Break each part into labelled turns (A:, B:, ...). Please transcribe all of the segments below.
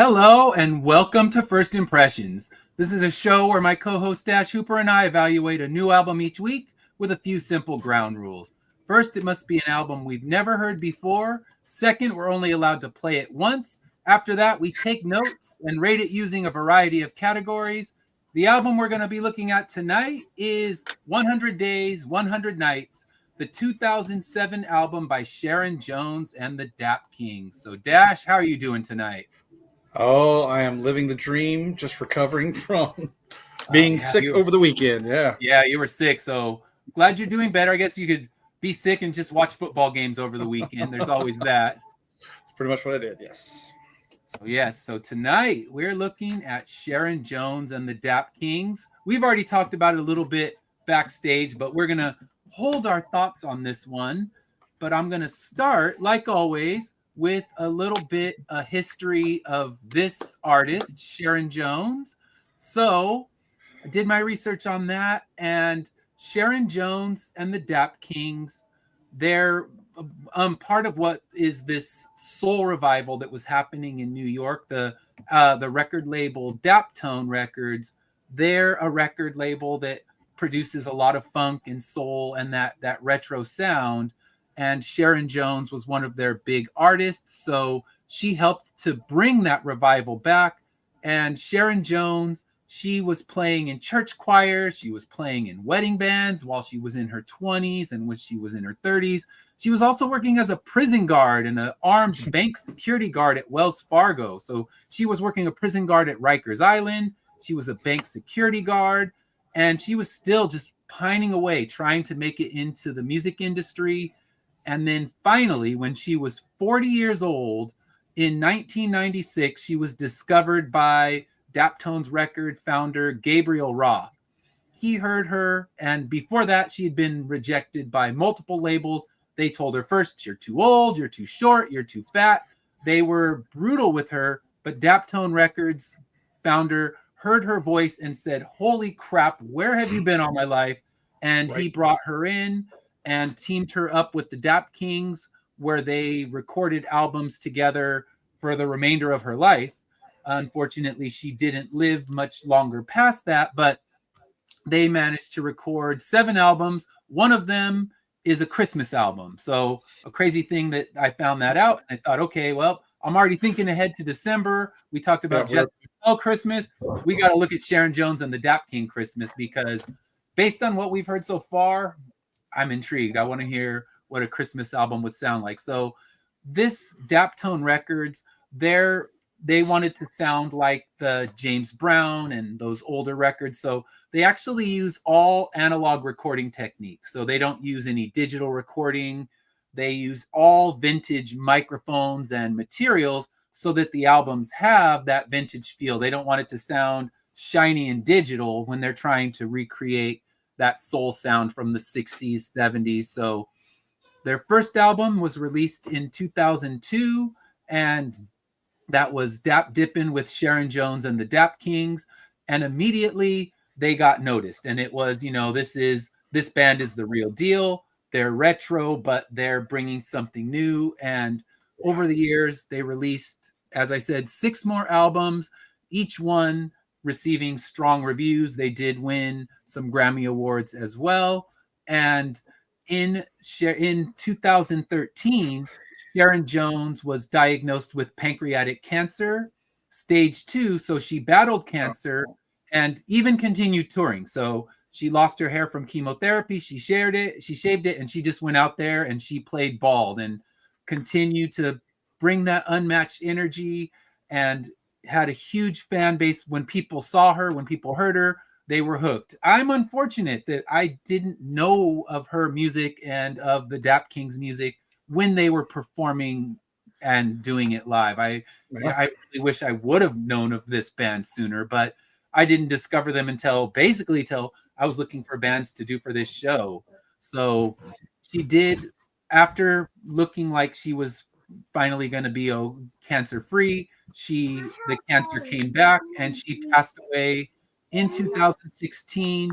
A: Hello and welcome to First Impressions. This is a show where my co-host Dash Hooper and I evaluate a new album each week with a few simple ground rules. First, it must be an album we've never heard before. Second, we're only allowed to play it once. After that, we take notes and rate it using a variety of categories. The album we're going to be looking at tonight is 100 Days, 100 Nights, the 2007 album by Sharon Jones and the Dap Kings. So Dash, how are you doing tonight?
B: Oh, I am living the dream, just recovering from being sick over the weekend.
A: Yeah, you were sick. So glad you're doing better. I guess you could be sick and just watch football games over the weekend. There's always that.
B: That's pretty much what I did, yes.
A: So tonight we're looking at Sharon Jones and the Dap Kings. We've already talked about it a little bit backstage, but we're going to hold our thoughts on this one. But I'm going to start, like always, with a little bit a history of this artist, Sharon Jones. So I did my research on that, and Sharon Jones and the Dap Kings, they're part of what is this soul revival that was happening in New York. The record label Daptone Records, they're a record label that produces a lot of funk and soul and that retro sound. And Sharon Jones was one of their big artists. So she helped to bring that revival back. And Sharon Jones, she was playing in church choirs. She was playing in wedding bands while she was in her 20s and when she was in her 30s. She was also working as a prison guard and an armed bank security guard at Wells Fargo. So she was working a prison guard at Rikers Island. She was a bank security guard. And she was still just pining away, trying to make it into the music industry. And then finally, when she was 40 years old, in 1996, she was discovered by Daptone's record founder, Gabriel Roth. He heard her, and before that, she had been rejected by multiple labels. They told her first, you're too old, you're too short, you're too fat. They were brutal with her, but Daptone Records founder heard her voice and said, holy crap, where have you been all my life? And he brought her in and teamed her up with the Dap Kings, where they recorded albums together for the remainder of her life. Unfortunately, she didn't live much longer past that, but they managed to record 7 albums. One of them is a Christmas album. So a crazy thing that I found that out. And I thought, okay, well, I'm already thinking ahead to December. We talked about Christmas. We got to look at Sharon Jones and the Dap King Christmas, because based on what we've heard so far, I'm intrigued. I want to hear what a Christmas album would sound like. So this Daptone Records, they wanted to sound like the James Brown and those older records. So they actually use all analog recording techniques. So they don't use any digital recording. They use all vintage microphones and materials so that the albums have that vintage feel. They don't want it to sound shiny and digital when they're trying to recreate that soul sound from the 60s, 70s. So their first album was released in 2002, and that was Dap Dippin' with Sharon Jones and the Dap Kings. And immediately they got noticed. And it was, this band is the real deal. They're retro, but they're bringing something new. And over the years, they released, as I said, 6 more albums, each one receiving strong reviews. They did win some Grammy Awards as well. And in 2013, Sharon Jones was diagnosed with pancreatic cancer, stage 2. So she battled cancer and even continued touring. So she lost her hair from chemotherapy. She shaved it, and she just went out there and she played bald and continued to bring that unmatched energy, and had a huge fan base. When people saw her, when people heard her, they were hooked. I'm unfortunate that I didn't know of her music and of the Dap Kings music when they were performing and doing it live. I really wish I would have known of this band sooner, but I didn't discover them until I was looking for bands to do for this show. So she did, after looking like she was finally going to be cancer-free, the cancer came back and she passed away in 2016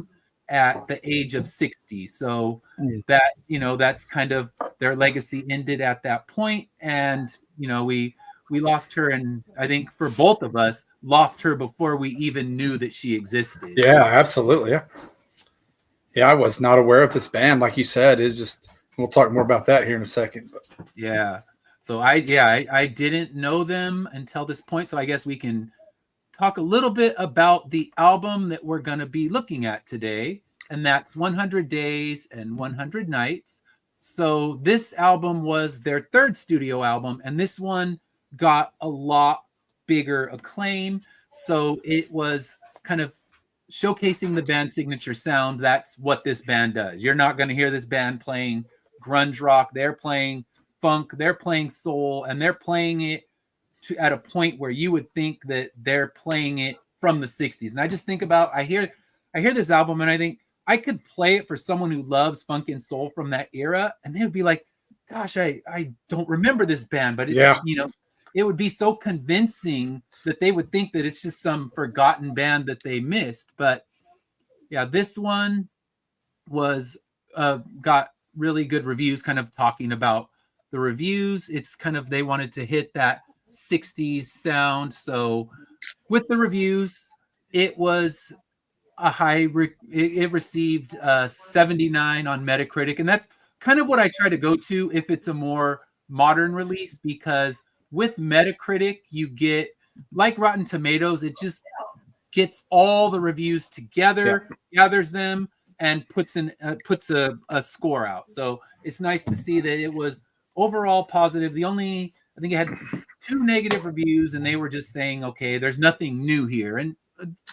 A: at the age of 60. So that's kind of their legacy ended at that point. And we we lost her, and I think for both of us, lost her before we even knew that she existed.
B: Yeah, absolutely. Yeah. Yeah, I was not aware of this band. Like you said, it just, we'll talk more about that here in a second. But.
A: Yeah. So I didn't know them until this point. So I guess we can talk a little bit about the album that we're going to be looking at today. And that's 100 Days and 100 Nights. So this album was their third studio album, and this one got a lot bigger acclaim. So it was kind of showcasing the band's signature sound. That's what this band does. You're not going to hear this band playing grunge rock. They're playing funk, they're playing soul, and they're playing it at a point where you would think that they're playing it from the 60s. And I just think about, I hear this album and I think I could play it for someone who loves funk and soul from that era, and they would be like, gosh, I don't remember this band, but it would be so convincing that they would think that it's just some forgotten band that they missed. But yeah, this one was got really good reviews, kind of talking about the reviews. It's kind of, they wanted to hit that 60s sound. So with the reviews, it was a it received 79 on Metacritic. And that's kind of what I try to go to if it's a more modern release, because with Metacritic, you get, like Rotten Tomatoes, it just gets all the reviews together, gathers them, and puts a score out. So it's nice to see that it was overall positive. I think it had 2 negative reviews, and they were just saying, okay, there's nothing new here. And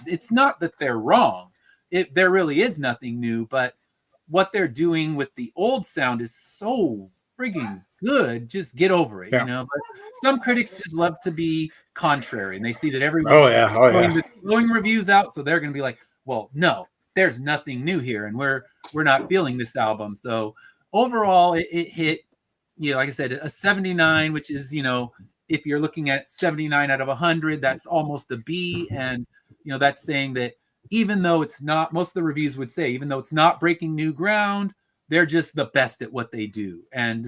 A: it's not that they're wrong. There really is nothing new, but what they're doing with the old sound is so frigging good. Just get over it, But some critics just love to be contrary, and they see that everyone's throwing reviews out, so they're going to be like, well, no, there's nothing new here, and we're not feeling this album. So overall, it hit, like I said, a 79, which is, if you're looking at 79 out of 100, that's almost a B. And, that's saying that even though it's not, most of the reviews would say, even though it's not breaking new ground, they're just the best at what they do. And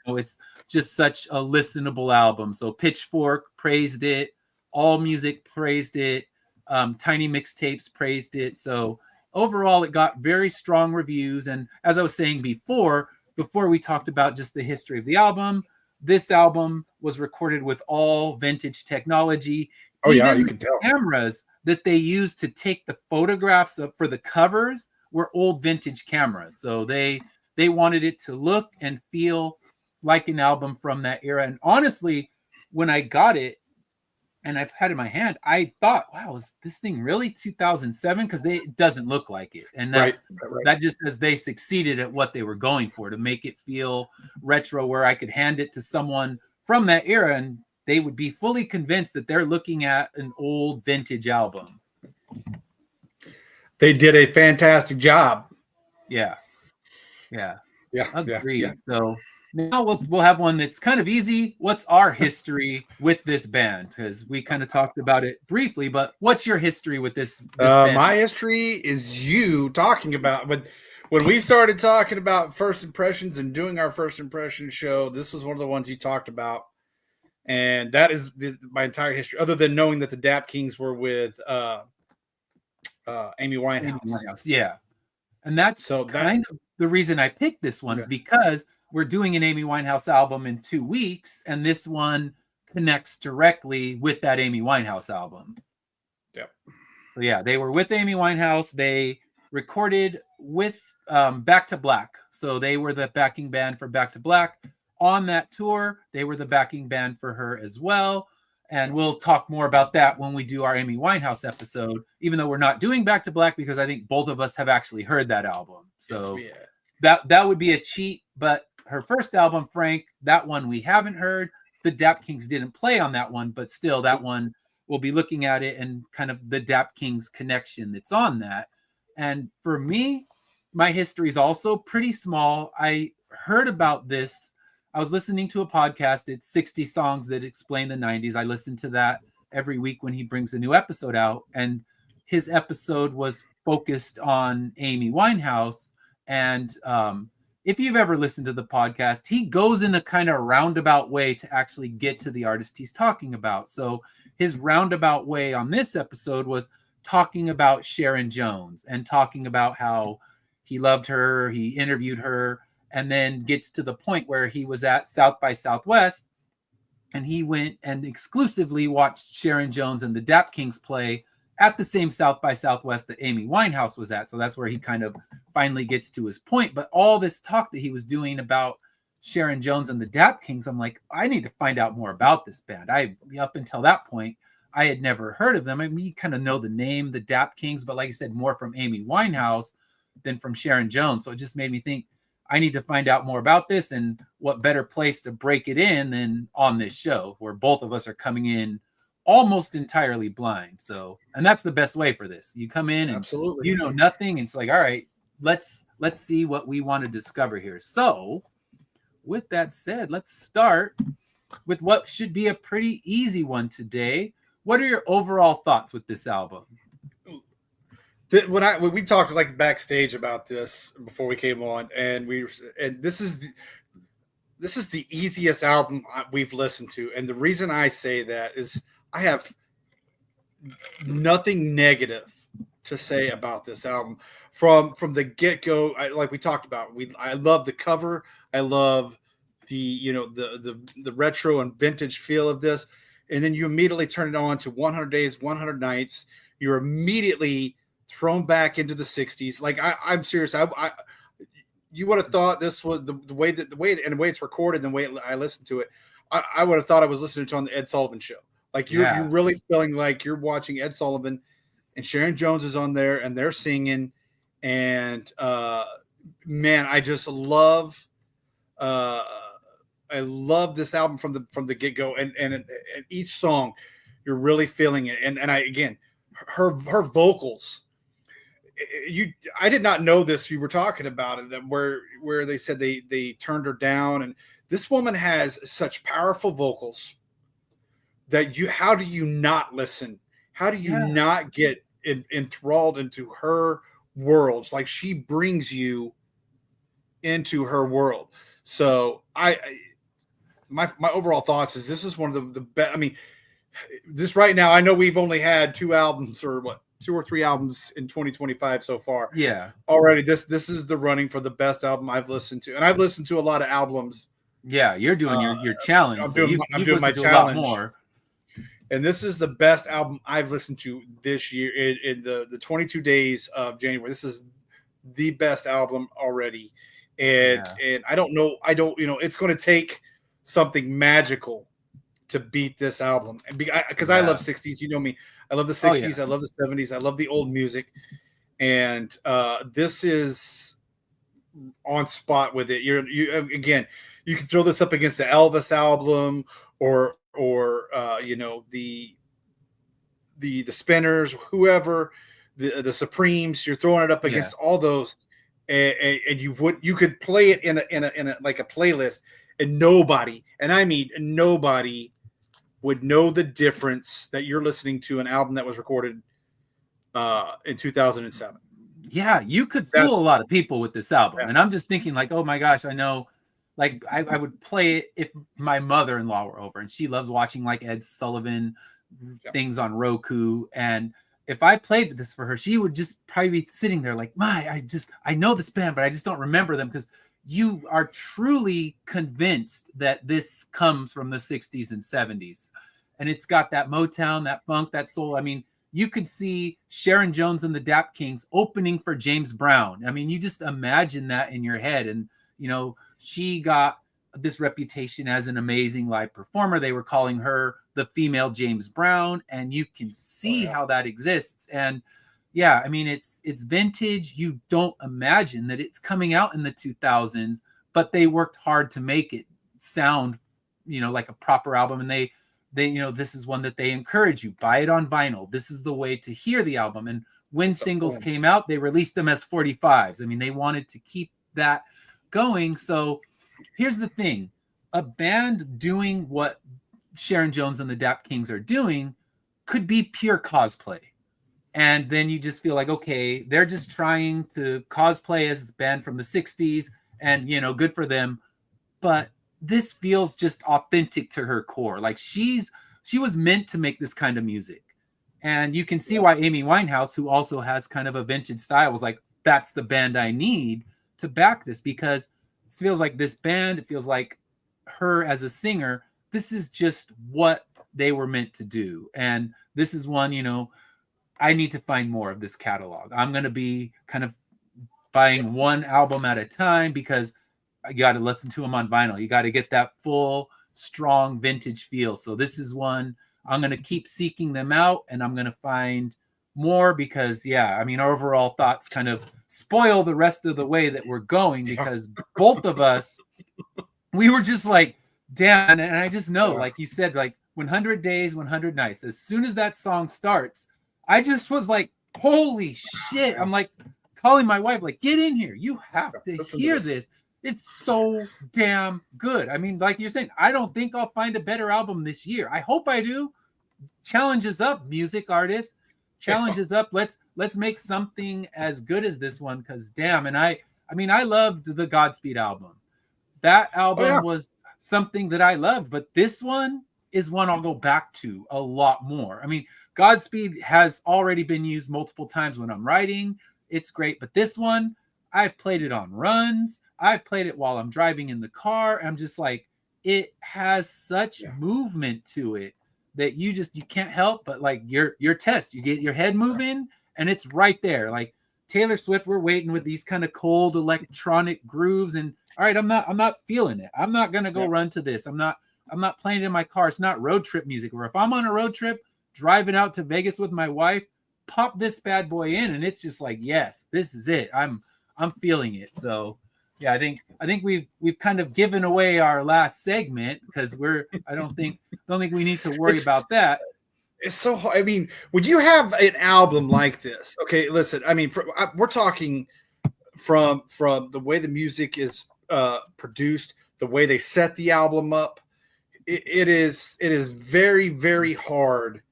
A: it's just such a listenable album. So Pitchfork praised it. All Music praised it. Tiny Mixtapes praised it. So overall, it got very strong reviews. And as I was saying before we talked about just the history of the album, this album was recorded with all vintage technology.
B: You can tell.
A: Cameras that they used to take the photographs for the covers were old vintage cameras. So they wanted it to look and feel like an album from that era. And honestly, when I got it and I've had it in my hand, I thought, wow, is this thing really 2007? Because it doesn't look like it. And that's that just as they succeeded at what they were going for, to make it feel retro, where I could hand it to someone from that era and they would be fully convinced that they're looking at an old vintage album.
B: They did a fantastic job.
A: Yeah. Agreed.
B: Yeah.
A: So now we'll have one that's kind of easy. What's our history with this band? Because we kind of talked about it briefly, but what's your history with this band?
B: My history is you talking about, when we started talking about first impressions and doing our first impression show, this was one of the ones you talked about. And that is my entire history, other than knowing that the Dap Kings were with Amy Winehouse.
A: Yeah. And that's kind of the reason I picked this one, is because we're doing an Amy Winehouse album in 2 weeks, and this one connects directly with that Amy Winehouse album.
B: Yep.
A: So yeah, they were with Amy Winehouse. They recorded with Back to Black. So they were the backing band for Back to Black. On that tour, they were the backing band for her as well. And we'll talk more about that when we do our Amy Winehouse episode, even though we're not doing Back to Black, because I think both of us have actually heard that album. So that would be a cheat. But her first album, Frank, that one we haven't heard. The Dap Kings didn't play on that one, but still that one, we'll be looking at it and kind of the Dap Kings connection that's on that. And for me, my history is also pretty small. I heard about this. I was listening to a podcast. It's 60 Songs That Explain the 90s. I listen to that every week when he brings a new episode out. And his episode was focused on Amy Winehouse. And if you've ever listened to the podcast, he goes in a kind of roundabout way to actually get to the artist he's talking about. So his roundabout way on this episode was talking about Sharon Jones and talking about how he loved her, he interviewed her, and then gets to the point where he was at South by Southwest and he went and exclusively watched Sharon Jones and the Dap Kings play at the same South by Southwest that Amy Winehouse was at. So that's where he kind of finally gets to his point. But all this talk that he was doing about Sharon Jones and the Dap Kings, I'm like, I need to find out more about this band. Up until that point, I had never heard of them. I mean, you kind of know the name, the Dap Kings, but like I said, more from Amy Winehouse than from Sharon Jones. So it just made me think, I need to find out more about this, and what better place to break it in than on this show where both of us are coming in almost entirely blind. So, and that's the best way for this. You come in and
B: Absolutely.
A: you know nothing. And it's like, all right, let's see what we want to discover here. So with that said, let's start with what should be a pretty easy one today. What are your overall thoughts with this album?
B: When we talked like backstage about this before we came on, and this is the easiest album we've listened to, and the reason I say that is I have nothing negative to say about this album from the get go. Like we talked about, I love the cover, I love the the retro and vintage feel of this, and then you immediately turn it on to 100 Days, 100 Nights. You're immediately thrown back into the 60s. Like I'm serious. You would have thought this was the way it's recorded, and the way I listened to it, I would have thought I was listening to on the Ed Sullivan Show. Like you're really feeling like you're watching Ed Sullivan, and Sharon Jones is on there and they're singing, and man, I just love I love this album from the get go, and each song you're really feeling it, and her vocals. I did not know this. You were talking about it, that where they said they turned her down, and this woman has such powerful vocals that how do you not listen? How do you not get enthralled into her worlds? Like she brings you into her world. So my overall thoughts is this is one of the best. I mean, this right now, I know we've only had 2 albums or 2 or 3 albums in 2025 so far.
A: Yeah.
B: Already this is the running for the best album I've listened to. And I've listened to a lot of albums.
A: Yeah, you're doing your challenge.
B: I'm doing my challenge. A lot more. And this is the best album I've listened to this year in the 22 days of January. This is the best album already. And I don't know, it's going to take something magical to beat this album. Because I love 60s, you know me. I love the 60s. I love the 70s. I love the old music. And this is on spot with it. You can throw this up against the Elvis album or the Spinners, whoever, the Supremes. You're throwing it up against all those, and you could play it in a like a playlist, and nobody would know the difference that you're listening to an album that was recorded in 2007.
A: Yeah, you could fool a lot of people with this album. And I'm just thinking like, oh my gosh, I know, like I would play it if my mother-in-law were over, and she loves watching like Ed Sullivan things on Roku. And if I played this for her, she would just probably be sitting there like, I know this band, but I just don't remember them, because you are truly convinced that this comes from the 60s and 70s. And it's got that Motown, that funk, that soul. I mean, you could see Sharon Jones and the Dap Kings opening for James Brown. I mean, you just imagine that in your head. And, she got this reputation as an amazing live performer. They were calling her the female James Brown, and you can see how that exists. And yeah, I mean, it's vintage. You don't imagine that it's coming out in the 2000s, but they worked hard to make it sound, like a proper album. And they this is one that they encourage you, buy it on vinyl. This is the way to hear the album. And when singles came out, they released them as 45s. I mean, they wanted to keep that going. So here's the thing. A band doing what Sharon Jones and the Dap Kings are doing could be pure cosplay. And then you just feel like, okay, they're just trying to cosplay as the band from the 60s, and good for them. But this feels just authentic to her core. Like she was meant to make this kind of music. And you can see why Amy Winehouse, who also has kind of a vintage style, was like, that's the band I need to back this, because it feels like this band, it feels like her as a singer, this is just what they were meant to do. And this is one, I need to find more of this catalog. I'm going to be kind of buying one album at a time, because you got to listen to them on vinyl. You got to get that full, strong vintage feel. So this is one I'm going to keep seeking them out, and I'm going to find more, because our overall thoughts kind of spoil the rest of the way that we're going, because both of us, we were just like, damn. And I just know, like you said, like 100 Days, 100 Nights, as soon as that song starts, I just was like, holy shit. I'm like calling my wife, like, get in here. You have to hear this. It's so damn good. I mean, like you're saying, I don't think I'll find a better album this year. I hope I do. Challenge is up, music artists. Challenge is up. Let's make something as good as this one, because damn. And I loved the Godspeed album. That album was something that I loved, but this one is one I'll go back to a lot more. I mean, Godspeed has already been used multiple times when I'm writing. It's great, but this one, I've played it on runs. I've played it while I'm driving in the car. I'm just like, it has such movement to it that you can't help but like your test. You get your head moving, and it's right there. Like Taylor Swift, we're waiting with these kind of cold electronic grooves, and all right, I'm not feeling it. I'm not gonna go run to this. I'm not playing it in my car. It's not road trip music. Or if I'm on a road trip driving out to Vegas with my wife, pop this bad boy in, and it's just like, yes, this is it. I'm feeling it. So yeah, I think we've kind of given away our last segment, because I don't think we need to worry about that.
B: It's so hard. I mean, would you have an album like this? Okay, listen. I mean, we're talking from the way the music is produced, the way they set the album up. It is very, very hard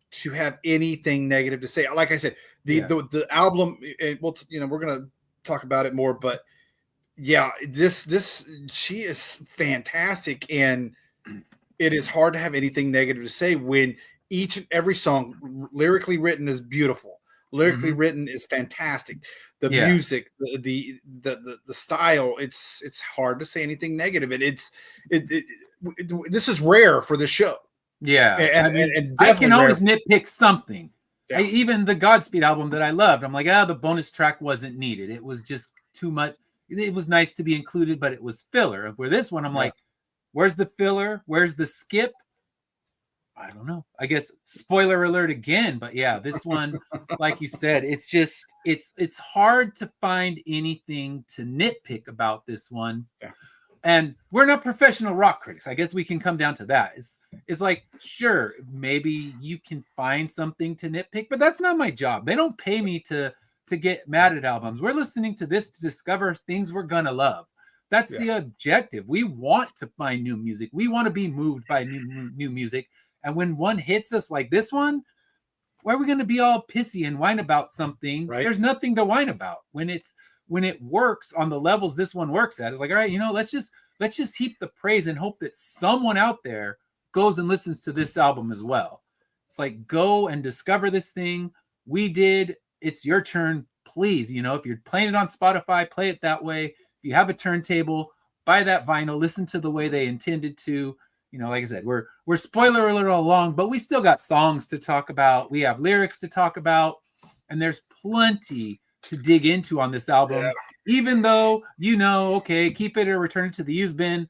B: to have anything negative to say. Like I said, the album. We're gonna talk about it more, but yeah, she is fantastic, and it is hard to have anything negative to say when each and every song, lyrically written, is beautiful. Lyrically written is fantastic. The music, the style, it's hard to say anything negative. And this is rare for the show.
A: Yeah, and I can always nitpick something. Yeah. Even the Godspeed album that I loved, I'm like, the bonus track wasn't needed. It was just too much. It was nice to be included, but it was filler. Where this one, I'm like, where's the filler? Where's the skip? I don't know. I guess spoiler alert again, but yeah, this one, like you said, it's just it's hard to find anything to nitpick about this one. Yeah. And we're not professional rock critics. I guess we can come down to that. It's like, sure, maybe you can find something to nitpick, but that's not my job. They don't pay me to get mad at albums. We're listening to this to discover things we're gonna love. That's the objective. We want to find new music. We want to be moved by new music. And when one hits us like this one, why are we going to be all pissy and whine about something? Right. There's nothing to whine about. When it works on the levels this one works at, it's like, all right, let's just heap the praise and hope that someone out there goes and listens to this album as well. It's like, go and discover this thing. We did. It's your turn. Please, if you're playing it on Spotify, play it that way. If you have a turntable, buy that vinyl, listen to the way they intended to. Like I said, we're spoiler alert all along, but we still got songs to talk about. We have lyrics to talk about, and there's plenty to dig into on this album. Yeah. Even though, okay, keep it or return it to the used bin.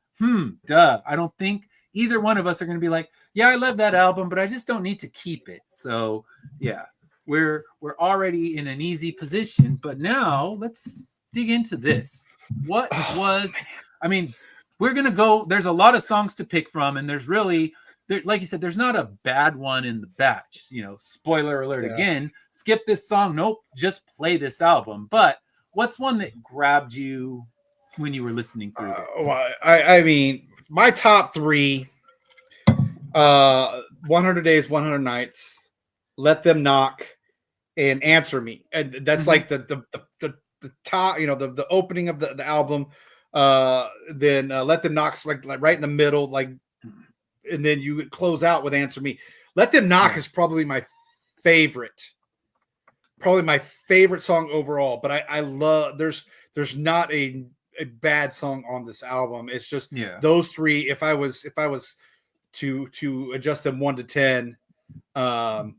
A: Duh. I don't think either one of us are going to be like, yeah, I love that album, but I just don't need to keep it. So yeah, we're already in an easy position, but now let's dig into this. What was, we're going to go, there's a lot of songs to pick from, and there's really, like you said, there's not a bad one in the batch. Spoiler alert again, skip this song. Nope, just play this album. But what's one that grabbed you when you were listening through this?
B: My top three, 100 Days, 100 Nights, Let Them Knock, and Answer Me. And that's like the top, the opening of the album. Then Let Them Knock's like right in the middle, like, and then you close out with Answer Me. Let Them Knock is probably my favorite song overall. But I love there's not a bad song on this album. It's just those three. If I was to adjust them 1 to 10, man,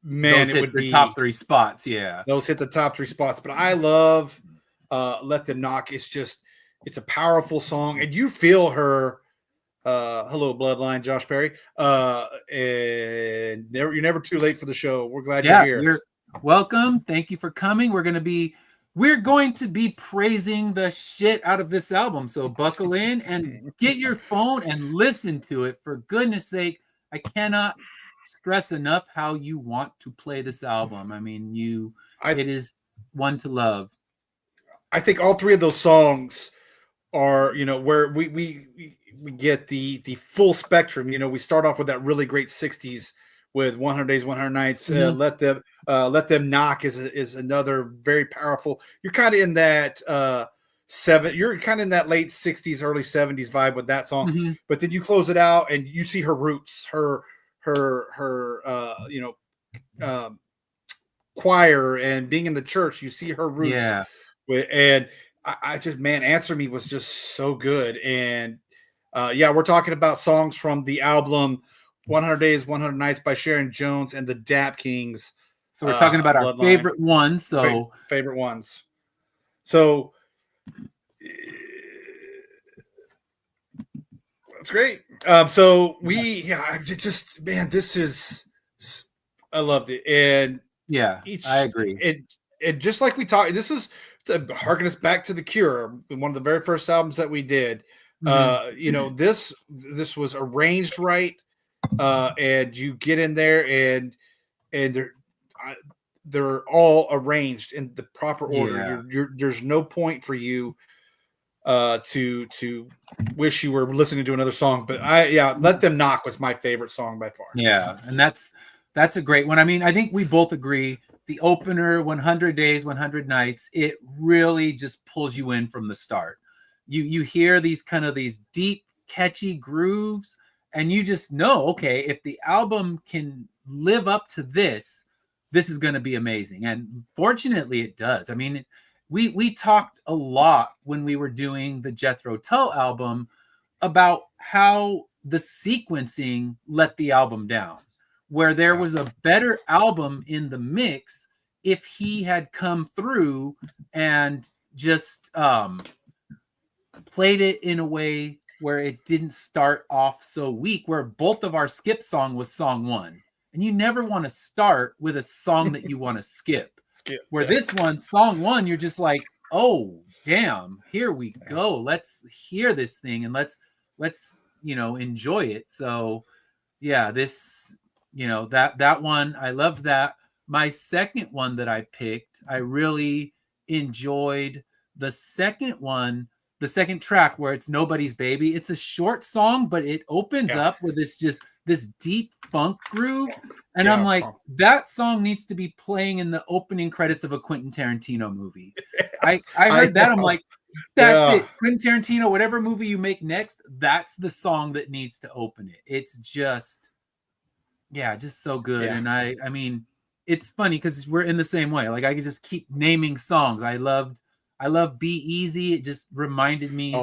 A: those
B: it would be
A: top 3 spots. Yeah,
B: those hit the top 3 spots. But I love Let Them Knock. It's a powerful song, and you feel her. Hello, Bloodline, Josh Perry. And you're never too late for the show. We're glad you're here.
A: You're welcome. Thank you for coming. We're going to be praising the shit out of this album. So buckle in and get your phone and listen to it. For goodness sake, I cannot stress enough how you want to play this album. I mean, it is one to love.
B: I think all three of those songs are, where we get the full spectrum. We start off with that really great 60s with 100 Days, 100 Nights. Let Them Knock is another very powerful. You're kind of in that you're kind of in that late 60s, early 70s vibe with that song. But then you close it out and you see her roots, her choir and being in the church. You see her roots.
A: Yeah.
B: And I just, man, Answer Me was just so good. And we're talking about songs from the album 100 Days, 100 Nights by Sharon Jones and the Dap Kings.
A: So we're talking about our favorite ones. So
B: favorite ones. So that's great. So I loved it. And
A: I agree.
B: And just like we talked, this is to harken us back to The Cure, one of the very first albums that we did. This was arranged right, and you get in there and they're all arranged in the proper order. There's no point for you to wish you were listening to another song. But Let Them Knock was my favorite song by far.
A: Yeah, and that's a great one. I mean, I think we both agree. The opener, 100 Days, 100 Nights, it really just pulls you in from the start. You hear these deep, catchy grooves, and you just know, okay, if the album can live up to this is going to be amazing. And fortunately, it does. I mean, we talked a lot when we were doing the Jethro Tull album about how the sequencing let the album down, where there was a better album in the mix if he had come through and just played it in a way where it didn't start off so weak, where both of our skip song was song 1. And you never want to start with a song that you want to skip. This one, song 1, you're just like, oh, damn, here we go. Let's hear this thing and let's enjoy it. So this, that one, I loved that. My second one that I picked, I really enjoyed the second one, the second track where it's Nobody's Baby. It's a short song, but it opens up with this deep funk groove. And I'm like, that song needs to be playing in the opening credits of a Quentin Tarantino movie. Yes, I heard that. I'm like, that's it. Quentin Tarantino, whatever movie you make next, that's the song that needs to open it. It's just so good. Yeah. And I mean, it's funny because we're in the same way. Like I could just keep naming songs. I love Be Easy. It just reminded me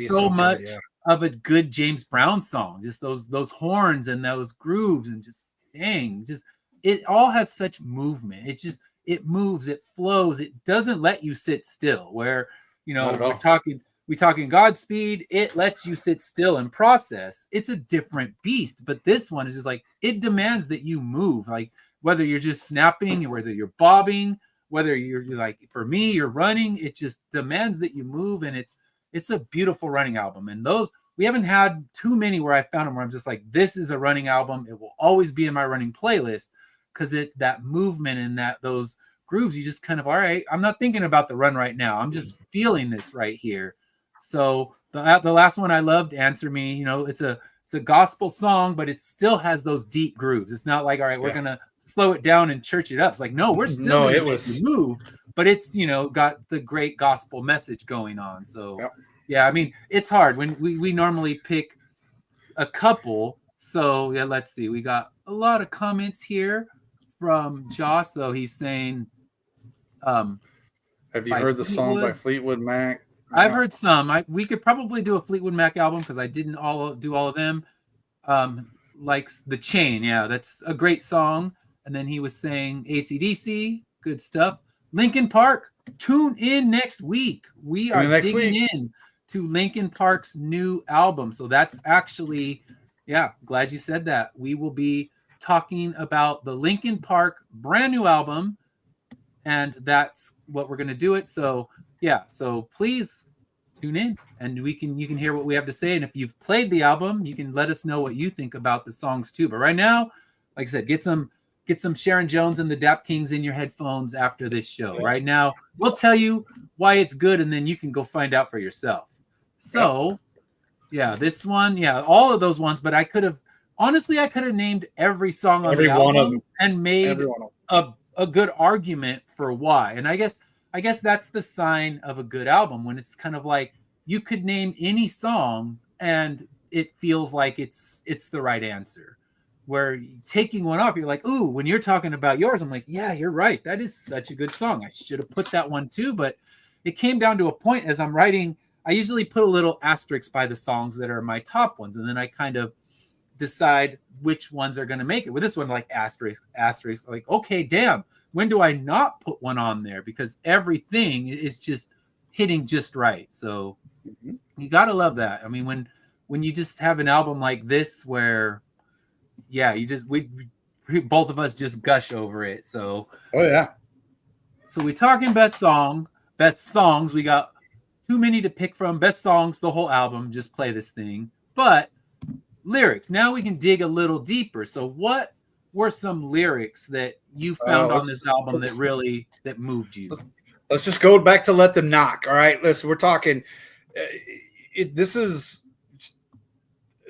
A: so much of a good James Brown song. Just those horns and those grooves and just it all has such movement. It moves, it flows, it doesn't let you sit still. Where we talking Godspeed, it lets you sit still and process. It's a different beast, but this one is just like it demands that you move. Like whether you're just snapping or whether you're bobbing, whether you're like, for me, you're running, it just demands that you move. And it's a beautiful running album. And those, we haven't had too many where I found them where I'm just like, this is a running album. It will always be in my running playlist because that movement and those grooves, you just kind of, all right, I'm not thinking about the run right now. I'm just feeling this right here. So the last one I loved, Answer Me, it's a gospel song, but it still has those deep grooves. It's not like, all right, we're going to slow it down and church it up. It's like, no, we're still going to make you move, but it's, you know, got the great gospel message going on. So yeah, I mean, it's hard when we normally pick a couple. So yeah, let's see. We got a lot of comments here from Josh. So he's saying,
B: have you heard the song by Fleetwood Mac?
A: I've heard some. We could probably do a Fleetwood Mac album because I didn't do all of them. Likes The Chain. Yeah, that's a great song. And then he was saying AC/DC, good stuff. Linkin Park, tune in next week. We are digging in to Linkin Park's new album. So that's actually, yeah, glad you said that. We will be talking about the Linkin Park brand new album, and that's what we're going to do it. So yeah, so please tune in and you can hear what we have to say. And if you've played the album, you can let us know what you think about the songs too. But right now, like I said, get some Sharon Jones and the Dap Kings in your headphones after this show. Yeah. Right now, we'll tell you why it's good, and then you can go find out for yourself. So yeah, this one, yeah, all of those ones, but I could have named every song on the album and made a good argument for why. And I guess that's the sign of a good album, when it's kind of like you could name any song and it feels like it's the right answer. Where taking one off, you're like, ooh, when you're talking about yours, I'm like, yeah, you're right. That is such a good song. I should have put that one too. But it came down to a point as I'm writing, I usually put a little asterisk by the songs that are my top ones. And then I kind of decide which ones are going to make it. With this one, like asterisk, like, okay, damn, when do I not put one on there? Because everything is just hitting just right. So you got to love that. I mean, when you just have an album like this where, yeah, we both of us just gush over it. So so we talking best songs. We got too many to pick from. Best songs, the whole album. Just play this thing. But lyrics. Now we can dig a little deeper. So what were some lyrics that you found on this album that moved you?
B: Let's just go back to Let Them Knock. All right, listen, we're talking. This is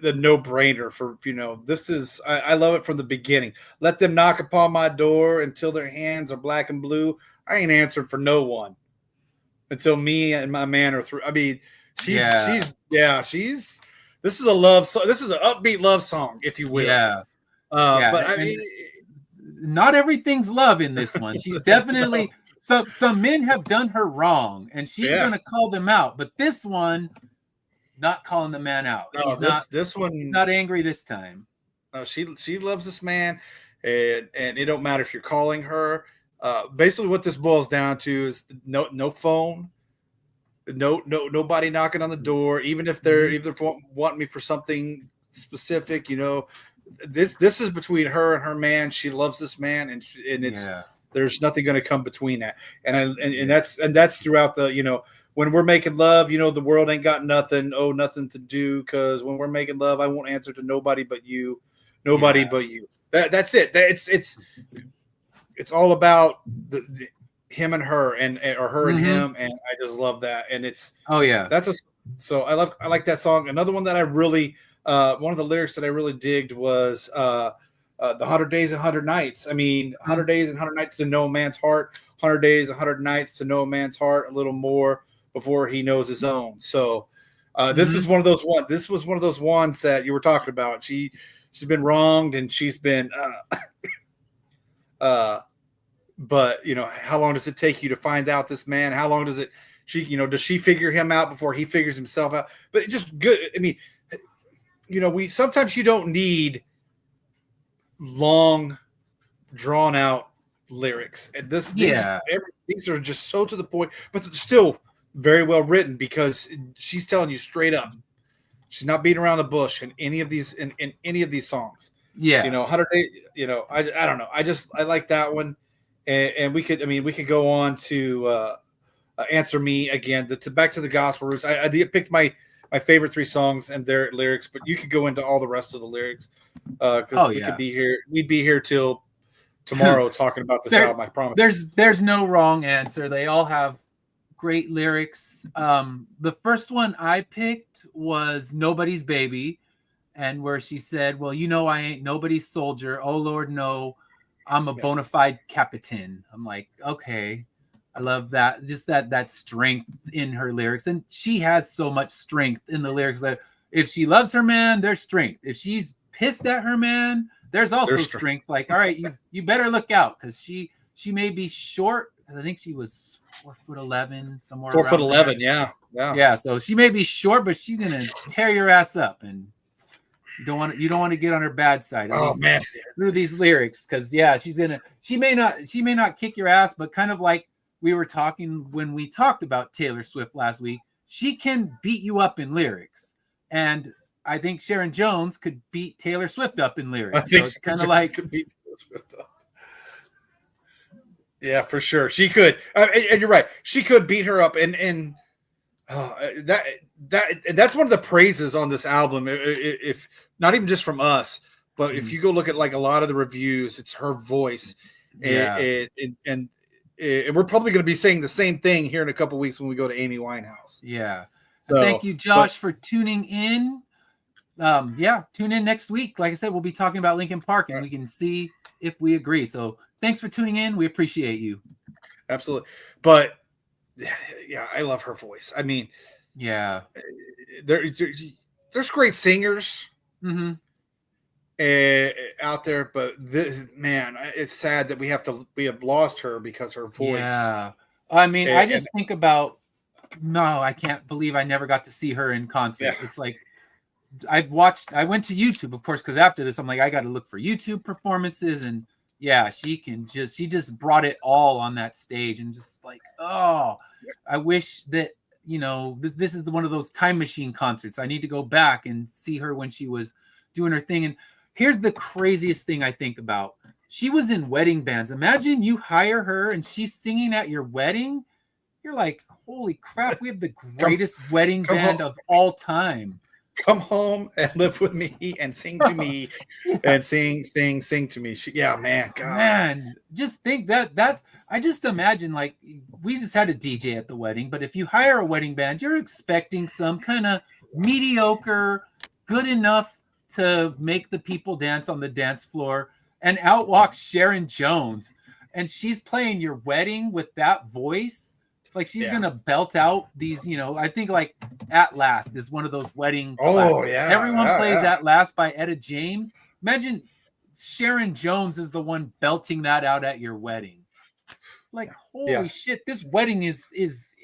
B: the no-brainer for, you know, this is, I love it from the beginning. Let them knock upon my door until their hands are black and blue. I ain't answering for no one until me and my man are through. I mean, this is a love song. This is an upbeat love song, if you will.
A: Yeah.
B: But I mean,
A: not everything's love in this one. She's definitely, some men have done her wrong and she's going to call them out. But this one, not calling the man out.
B: No, this one,
A: he's not angry this time.
B: She loves this man, and it don't matter if you're calling her. Basically, what this boils down to is no phone, nobody knocking on the door, even if they're wanting me for something specific. You know, this is between her and her man. She loves this man, and it's there's nothing going to come between that. And that's throughout the, you know. When we're making love, you know, the world ain't got nothing to do, because when we're making love, I won't answer to nobody but you. But you. That's it. It's all about him and her, or her and him, and I just love that. And it's so I like that song. Another one that I really one of the lyrics that I really digged was the 100 Days and 100 Nights. I mean, 100 days and 100 nights to know a man's heart, 100 days, 100 nights to know a man's heart a little more before he knows his own. So this is one of those ones. This was one of those ones that you were talking about. She's been wronged, and she's been but you know, how long does it take you to find out this man? How long does she figure him out before he figures himself out? But it's just good. I mean, you know, sometimes you don't need long drawn out lyrics. And these are just so to the point, but still very well written, because she's telling you straight up. She's not beating around the bush in any of these in any of these songs. Yeah, you know, 100 Days. You know, I don't know. I like that one, and we could go on to Answer Me again. Back to the gospel roots. I picked my favorite 3 songs and their lyrics, but you could go into all the rest of the lyrics. Because we could be here. We'd be here till tomorrow talking about this album. I promise.
A: There's no wrong answer. They all have great lyrics. The first one I picked was Nobody's Baby, and where she said, well, you know, I ain't nobody's soldier. Oh, Lord, no. I'm a bona fide captain. I'm like, okay, I love that. Just that strength in her lyrics, and she has so much strength in the lyrics. That if she loves her man, there's strength. If she's pissed at her man, there's also strength. Like, all right, you better look out, because she may be short. I think she was 4'11", somewhere.
B: 4'11", yeah.
A: So she may be short, but she's gonna tear your ass up, and you don't want to get on her bad side.
B: Oh man,
A: through these lyrics, because she may not kick your ass, but kind of like we were talking when we talked about Taylor Swift last week, she can beat you up in lyrics, and I think Sharon Jones could beat Taylor Swift up in lyrics.
B: I think
A: so it's kind of like,
B: could beat Taylor Swift up. Yeah, for sure. She could. And you're right. She could beat her up. And that's one of the praises on this album. If not even just from us, but if you go look at like a lot of the reviews, it's her voice. Yeah. And we're probably going to be saying the same thing here in a couple of weeks when we go to Amy Winehouse.
A: Yeah. So thank you, Josh, for tuning in. Tune in next week. Like I said, we'll be talking about Linkin Park, and we can see if we agree. So thanks for tuning in. We appreciate you.
B: Absolutely. But yeah, I love her voice. I mean,
A: yeah,
B: there's great singers out there, but this, man, it's sad that we have lost her because her voice.
A: Yeah. I mean, I just think about, no, I can't believe I never got to see her in concert. Yeah. It's like, I went to YouTube, of course, because after this, I'm like, I got to look for YouTube performances, and yeah, she just brought it all on that stage, and just like, oh, I wish that, this is one of those time machine concerts. I need to go back and see her when she was doing her thing. And here's the craziest thing I think about. She was in wedding bands. Imagine you hire her and she's singing at your wedding. You're like, holy crap, we have the greatest wedding band of all time.
B: Come home and live with me and sing to me and sing to me. Yeah, man. God.
A: Man, just think that I just imagine, like, we just had a DJ at the wedding, but if you hire a wedding band, you're expecting some kind of mediocre, good enough to make the people dance on the dance floor, and out walks Sharon Jones, and she's playing your wedding with that voice. Like, she's gonna belt out these, I think like At Last is one of those wedding classics.
B: Yeah.
A: Everyone plays At Last by Etta James. Imagine Sharon Jones is the one belting that out at your wedding. Like, holy shit, this wedding is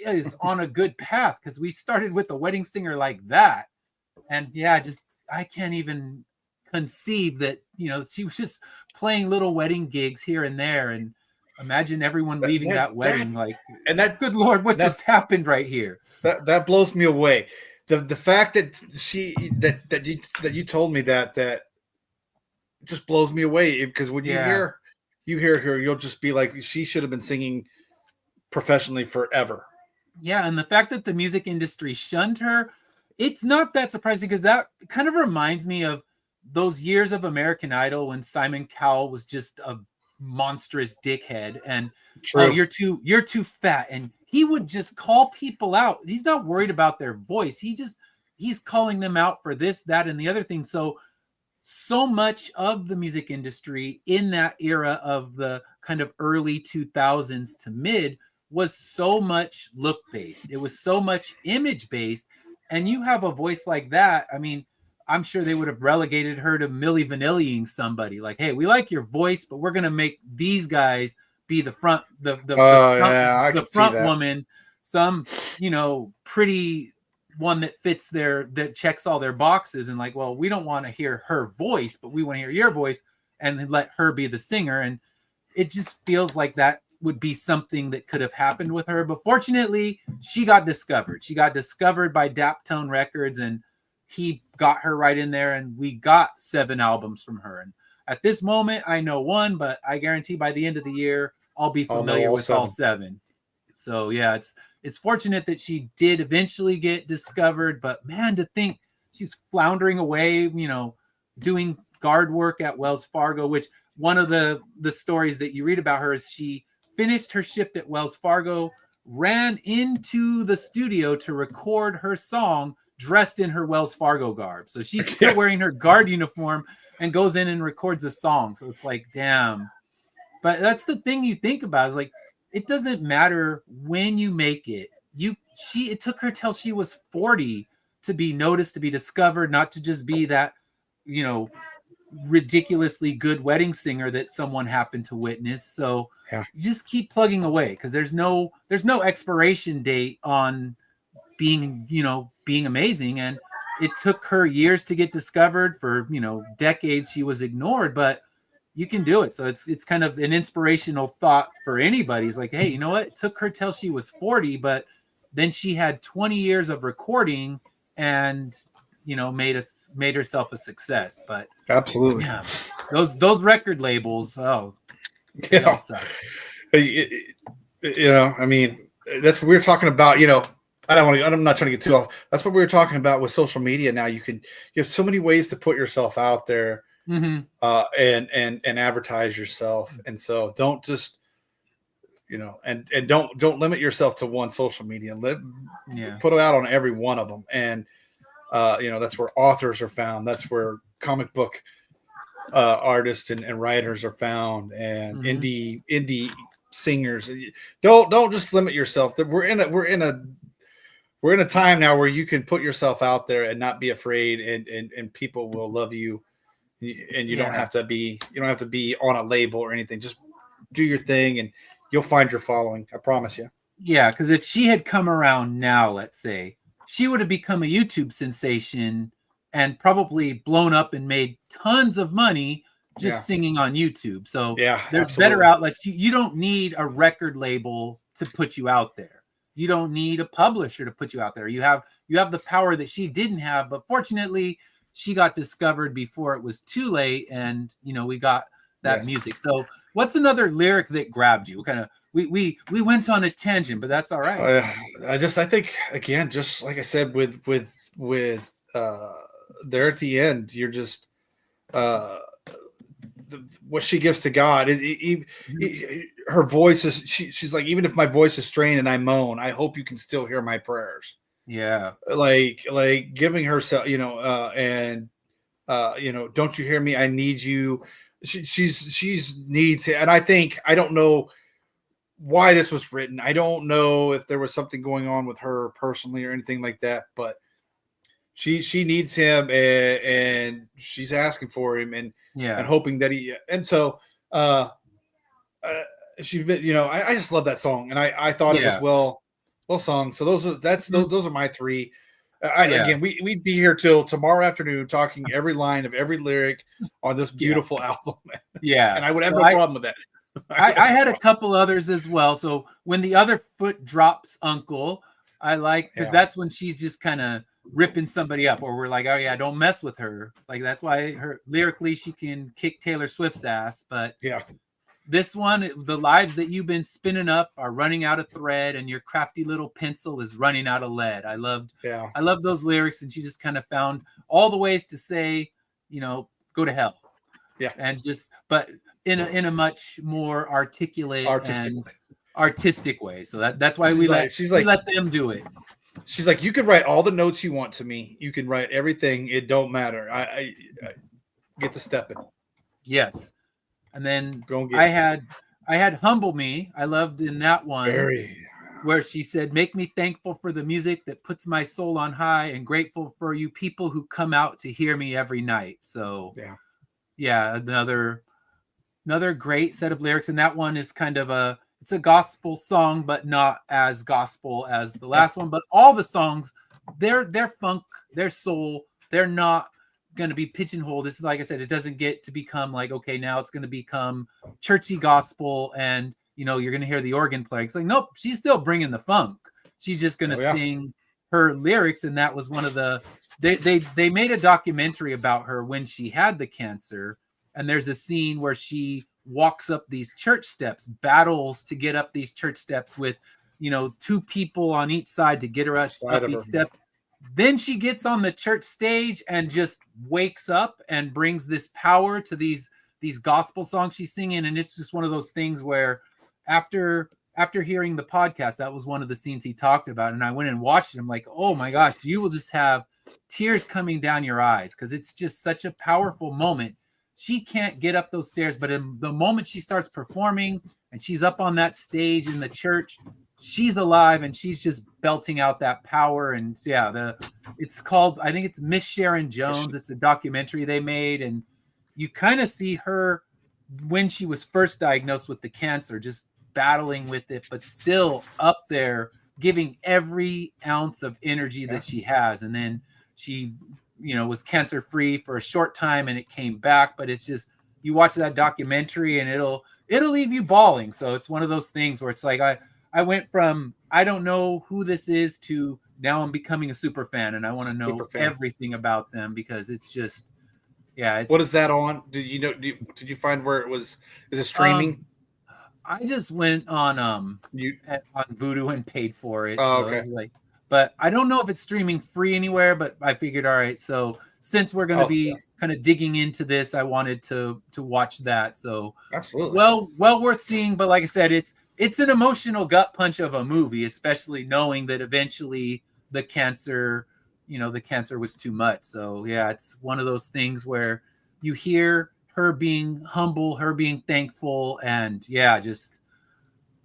A: on a good path, because we started with a wedding singer like that. And I can't even conceive that, she was just playing little wedding gigs here and there, and imagine everyone leaving that wedding good Lord, what just happened right here?
B: That blows me away. The fact that you told me that just blows me away, because when you hear her, you'll just be like, she should have been singing professionally forever.
A: Yeah, and the fact that the music industry shunned her, it's not that surprising, because that kind of reminds me of those years of American Idol when Simon Cowell was just a monstrous dickhead, and you're too fat, and he would just call people out. He's not worried about their voice. He's calling them out for this, that, and the other thing. So much of the music industry in that era of the kind of early 2000s to mid was so much look based. It was so much image based, and you have a voice like that. I mean, I'm sure they would have relegated her to Milli Vanilli-ing somebody. Like, hey, we like your voice, but we're gonna make these guys be the front woman, some pretty one that fits that checks all their boxes, and like, well, we don't want to hear her voice, but we want to hear your voice, and let her be the singer. And it just feels like that would be something that could have happened with her. But fortunately, she got discovered. She got discovered by Dap Tone Records, and he got her right in there, and we got 7 albums from her. And at this moment, I know 1, but I guarantee by the end of the year, I'll be familiar with all 7. So yeah, it's fortunate that she did eventually get discovered, but man, to think she's floundering away, doing guard work at Wells Fargo, which one of the stories that you read about her is she finished her shift at Wells Fargo, ran into the studio to record her song dressed in her Wells Fargo garb. So she's still wearing her guard uniform and goes in and records a song. So it's like, damn, But that's the thing you think about is like, it doesn't matter when you make it. It took her till she was 40 to be noticed, to be discovered, not to just be that, you know, ridiculously good wedding singer that someone happened to witness. So
B: Yeah.
A: you just keep plugging away because there's no expiration date on being, you know, being amazing. And it took her years to get discovered. For, you know, decades she was ignored, but you can do it. So it's kind of an inspirational thought for anybody. It's like, hey, you know what? It took her till she was 40, but then she had 20 years of recording and, you know, made herself a success. But
B: Absolutely.
A: yeah, those record labels, oh, they all suck.
B: You know, I mean, that's what we were talking about. You know, I'm not trying to get too off. That's what we were talking about with social media. Now you have so many ways to put yourself out there, and advertise yourself. And so don't just, you know, and don't limit yourself to one social media. Put it out on every one of them. And you know, that's where authors are found. That's where comic book artists and writers are found, and indie singers. Don't just limit yourself. We're in a time now where you can put yourself out there and not be afraid, and people will love you, and you don't have to be on a label or anything. Just do your thing and you'll find your following. I promise you.
A: Yeah, because if she had come around now, let's say, she would have become a YouTube sensation and probably blown up and made tons of money just singing on YouTube. So there's better outlets. You don't need a record label to put you out there. You don't need a publisher to put you out there. You have the power that she didn't have, but fortunately she got discovered before it was too late, and you know, we got that music. So what's another lyric that grabbed you? Kind of we went on a tangent, but that's all right.
B: I think, again, just like I said, with there at the end, you're just what she gives to God. Her voice is, she's like, even if my voice is strained and I moan, I hope you can still hear my prayers.
A: Yeah,
B: like giving herself, you know, and you know, don't you hear me? I need you. She's needs, and I don't know why this was written. I don't know if there was something going on with her personally or anything like that, but she needs him, and she's asking for him, and hoping that he, and so she, you know, I just love that song, and I thought it was well sung. So those are my three. Again, we'd be here till tomorrow afternoon talking every line of every lyric on this beautiful album.
A: Yeah,
B: and I would have no problem with that.
A: I had a couple others as well. So when the other foot drops, Uncle, I like, because that's when she's just kind of ripping somebody up, or we're like, oh yeah, don't mess with her. Like, that's why her lyrically she can kick Taylor Swift's ass. But this one, the lives that you've been spinning up are running out of thread, and your crafty little pencil is running out of lead. I loved those lyrics, and she just kind of found all the ways to say, you know, go to hell.
B: Yeah.
A: And just, but in a much more articulate and artistic way. So that's why we let them do it.
B: She's like, you can write all the notes you want to me. You can write everything. It don't matter. I get to stepping.
A: Yes. And then I had Humble Me. I loved in that one where she said, make me thankful for the music that puts my soul on high, and grateful for you people who come out to hear me every night. So another great set of lyrics. And that one is kind of it's a gospel song, but not as gospel as the last one. But all the songs, they're funk, they're soul. They're not going to be pigeonholed. This is, like I said, it doesn't get to become like, okay, now it's going to become churchy gospel, and you know, you're going to hear the organ play. It's like, nope, she's still bringing the funk. She's just going to sing her lyrics. And that was one of the, they made a documentary about her when she had the cancer. And there's a scene where she walks up these church steps, battles to get up these church steps with, you know, two people on each side to get her up each step. Then she gets on the church stage and just wakes up and brings this power to these gospel songs she's singing. And it's just one of those things where after hearing the podcast, that was one of the scenes he talked about. And I went and watched it. I'm like, oh my gosh, you will just have tears coming down your eyes, because it's just such a powerful moment. she can't get up those stairs. But in the moment she starts performing and she's up on that stage in the church, she's alive and she's just belting out that power. And yeah, it's called, I think it's Miss Sharon Jones. It's a documentary they made, and you kind of see her when she was first diagnosed with the cancer, just battling with it, but still up there giving every ounce of energy that she has. And then she, was cancer free for a short time and it came back. But it's just, you watch that documentary and it'll leave you bawling. So it's one of those things where it's like, I went from, I don't know who this is, to now I'm becoming a super fan and I want to know everything about them, because it's just, yeah.
B: What is that on? Did you find where it was? Is it streaming?
A: I just went on on Vudu and paid for it.
B: Oh,
A: so
B: okay.
A: It's like, but I don't know if it's streaming free anywhere. But I figured, all right, so since we're going to be kind of digging into this, I wanted to watch that. So
B: absolutely,
A: well worth seeing. But like I said, it's an emotional gut punch of a movie, especially knowing that eventually the cancer was too much. So yeah, it's one of those things where you hear her being humble, her being thankful, and yeah, just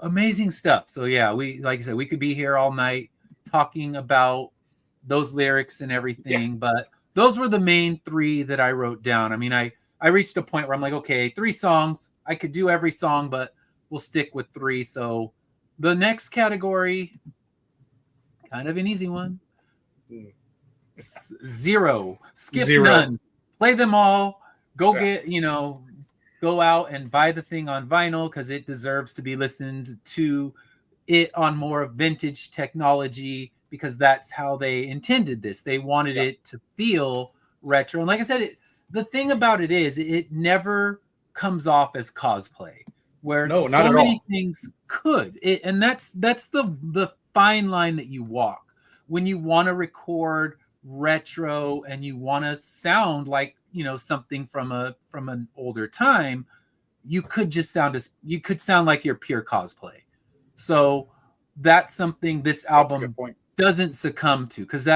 A: amazing stuff. So yeah, like I said, we could be here all night talking about those lyrics and everything, but those were the main three that I wrote down. I mean, I reached a point where I'm like, okay, 3 songs. I could do every song, but we'll stick with 3. So the next category, kind of an easy one. 0. Skip
B: 0.
A: none. Play them all. Go go out and buy the thing on vinyl, because it deserves to be listened to it on more vintage technology, because that's how they intended this. They wanted it to feel retro. And like I said, the thing about it is it never comes off as cosplay, where so many things could. And that's the fine line that you walk when you want to record retro and you want to sound like something from an older time. You could sound like you're pure cosplay. So that's something this album doesn't succumb to, because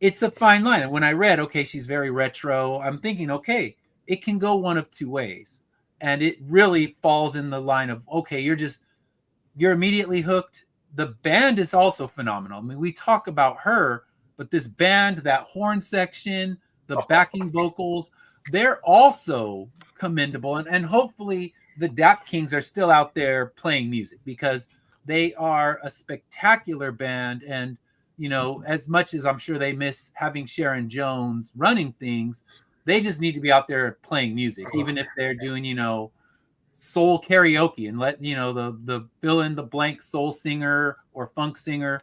A: it's a fine line. And when I read, okay, she's very retro, I'm thinking, okay, it can go one of 2 ways. And it really falls in the line of, okay, you're immediately hooked. The band is also phenomenal. I mean, we talk about her, but this band, that horn section, the backing vocals, they're also commendable. And hopefully the Dap Kings are still out there playing music, because they are a spectacular band. And, as much as I'm sure they miss having Sharon Jones running things, they just need to be out there playing music, even if they're doing, soul karaoke, and let, the fill in the blank soul singer or funk singer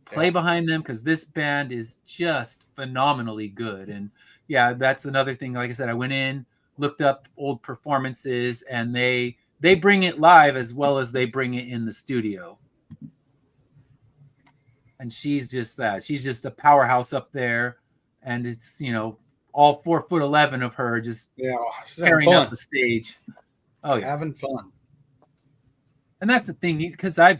A: play behind them, because this band is just phenomenally good. And yeah, that's another thing. Like I said, I went in, looked up old performances, and they bring it live as well as they bring it in the studio. And she's just that. She's just a powerhouse up there, and it's all 4'11" of her just tearing up the stage. Oh yeah,
B: having fun.
A: And that's the thing, because I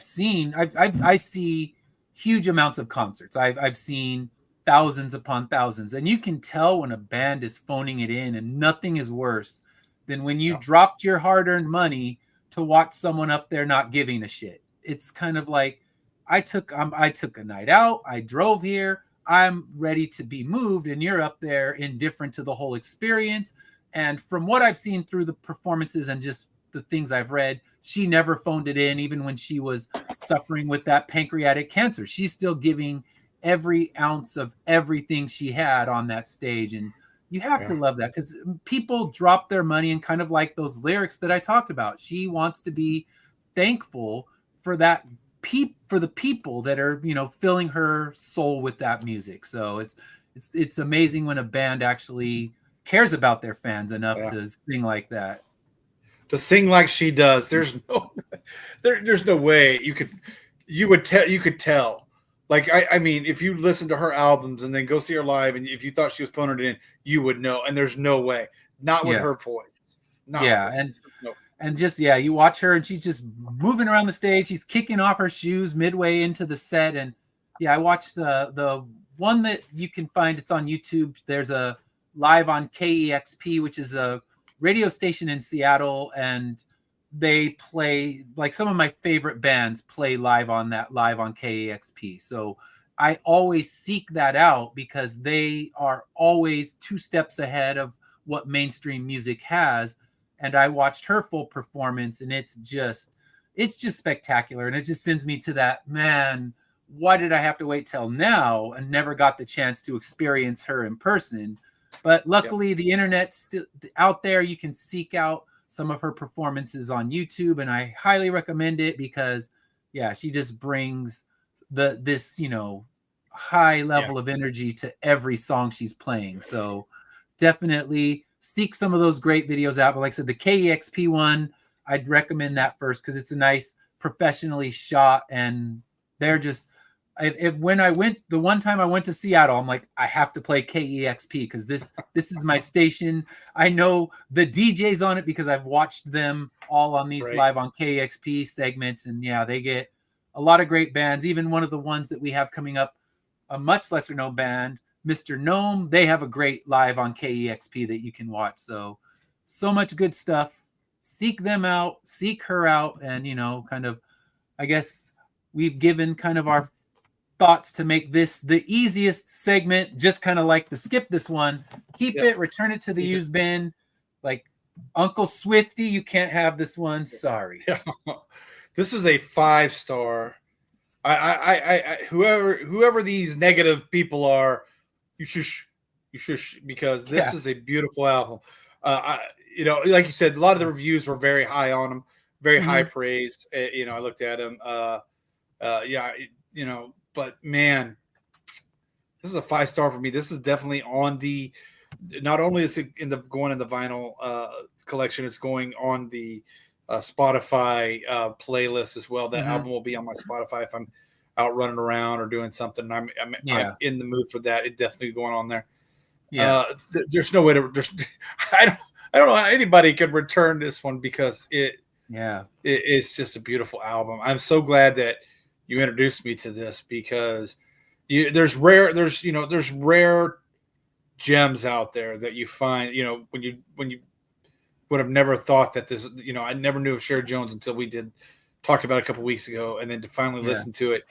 A: see huge amounts of concerts. I've seen thousands upon thousands, and you can tell when a band is phoning it in, and nothing is worse than when you dropped your hard-earned money to watch someone up there not giving a shit. It's kind of like, I took a night out, I drove here, I'm ready to be moved, and you're up there indifferent to the whole experience. And from what I've seen through the performances and just the things I've read, she never phoned it in, even when she was suffering with that pancreatic cancer. She's still giving every ounce of everything she had on that stage. And you have to love that, because people drop their money, and kind of like those lyrics that I talked about, she wants to be thankful for that for the people that are, filling her soul with that music. So it's amazing when a band actually cares about their fans enough to sing like that.
B: To sing like she does, there's no way you could tell. Like, I mean, if you listen to her albums and then go see her live, and if you thought she was phoning it in, you would know. And there's no way, not with her voice.
A: And just you watch her, and she's just moving around the stage. She's kicking off her shoes midway into the set, and I watched the one that you can find. It's on YouTube. There's a live on KEXP, which is a radio station in Seattle, and they play like some of my favorite bands play live on KEXP. So I always seek that out because they are always 2 steps ahead of what mainstream music has. And I watched her full performance, and it's just spectacular. And it just sends me to that, man, why did I have to wait till now and never got the chance to experience her in person? But luckily, the internet's still out there. You can seek out some of her performances on YouTube, and I highly recommend it because, yeah, she just brings this high level of energy to every song she's playing. So definitely seek some of those great videos out. But like I said, the KEXP one, I'd recommend that first because it's a nice professionally shot, and they're just when I went the one time I went to Seattle, I'm like, I have to play KEXP because this is my station. I know the DJs on it because I've watched them all on these live on KEXP segments, and yeah, they get a lot of great bands. Even one of the ones that we have coming up, a much lesser known band, Mr. Gnome, they have a great live on KEXP that you can watch. So much good stuff. Seek them out, seek her out, and kind of, I guess we've given kind of our thoughts to make this the easiest segment, just kind of like to skip this one, keep it, return it to the used bin. Like Uncle Swifty, you can't have this one. Sorry.
B: This is a 5-star. I whoever these negative people are, you shush, because this is a beautiful album. Like you said, a lot of the reviews were very high on them, very high praise. I looked at them. But man, this is a 5-star for me. This is definitely on the. Not only is it going in the vinyl collection, it's going on the Spotify playlist as well. That album will be on my Spotify if I'm out running around or doing something. I'm in the mood for that. It's definitely going on there. Yeah, there's no way to. I don't know how anybody could return this one because it's just a beautiful album. I'm so glad that you introduced me to this because there's rare gems out there that you find, when you would have never thought that this, I never knew of Sharon Jones until we talked about it a couple of weeks ago, and then to finally listen to it.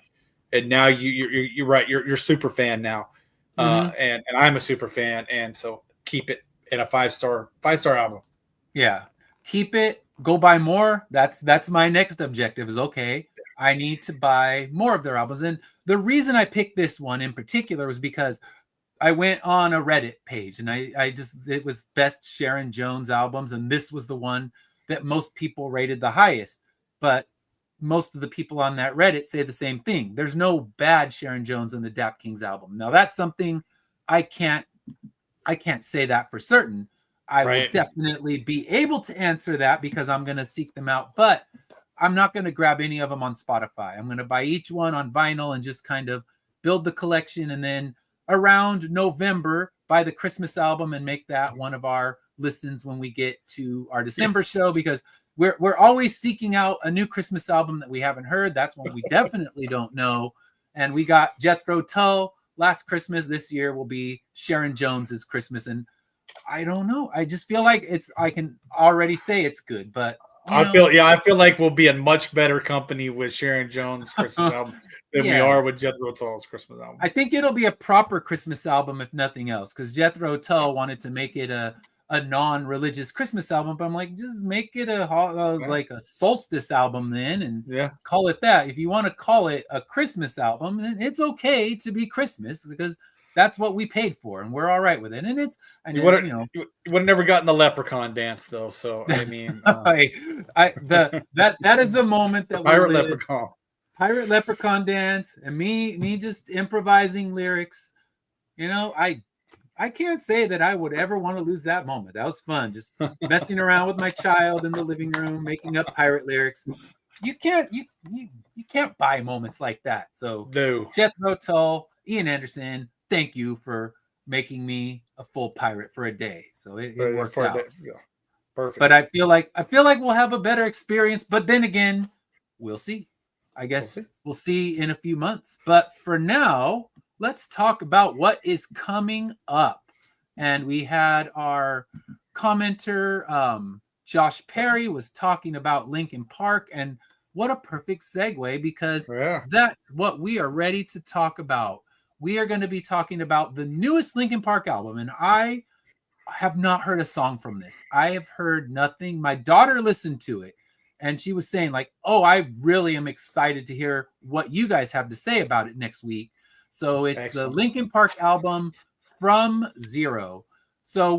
B: And now you're right. You're a super fan now. And I'm a super fan. And so keep it in a 5-star album.
A: Yeah. Keep it, go buy more. That's my next objective is, okay, I need to buy more of their albums. And the reason I picked this one in particular was because I went on a Reddit page and it was best Sharon Jones albums. And this was the one that most people rated the highest, but most of the people on that Reddit say the same thing. There's no bad Sharon Jones in the Dap Kings album. Now that's something I can't say that for certain. I will definitely be able to answer that because I'm going to seek them out, but I'm not going to grab any of them on Spotify. I'm going to buy each one on vinyl and just kind of build the collection. And then around November, buy the Christmas album and make that one of our listens when we get to our December show, because we're always seeking out a new Christmas album that we haven't heard. That's one we definitely don't know. And we got Jethro Tull last Christmas. This year will be Sharon Jones's Christmas. And I don't know. I just feel like I can already say it's good, but
B: I feel like we'll be in much better company with Sharon Jones' Christmas album than we are with Jethro Tull's Christmas album.
A: I think it'll be a proper Christmas album, if nothing else, because Jethro Tull wanted to make it a non-religious Christmas album, but I'm like, just make it like a solstice album then, and call it that. If you want to call it a Christmas album, then it's okay to be Christmas because that's what we paid for, and we're all right with it. And
B: you would have never gotten the leprechaun dance though. So I mean,
A: that is a moment that
B: pirate
A: leprechaun dance, and me just improvising lyrics. I can't say that I would ever want to lose that moment. That was fun, just messing around with my child in the living room, making up pirate lyrics. You can't buy moments like that. So
B: no.
A: Jethro Tull, Ian Anderson, thank you for making me a full pirate for a day. So it worked out.
B: Perfect.
A: But I feel like we'll have a better experience. But then again, we'll see. I guess we'll see in a few months. But for now, let's talk about what is coming up. And we had our commenter Josh Perry was talking about Linkin Park, and what a perfect segue, because that's what we are ready to talk about. We are going to be talking about the newest Linkin Park album, and I have not heard a song from this. I have heard nothing. My daughter listened to it, and she was saying like, "Oh, I really am excited to hear what you guys have to say about it next week." So it's the Linkin Park album From Zero. So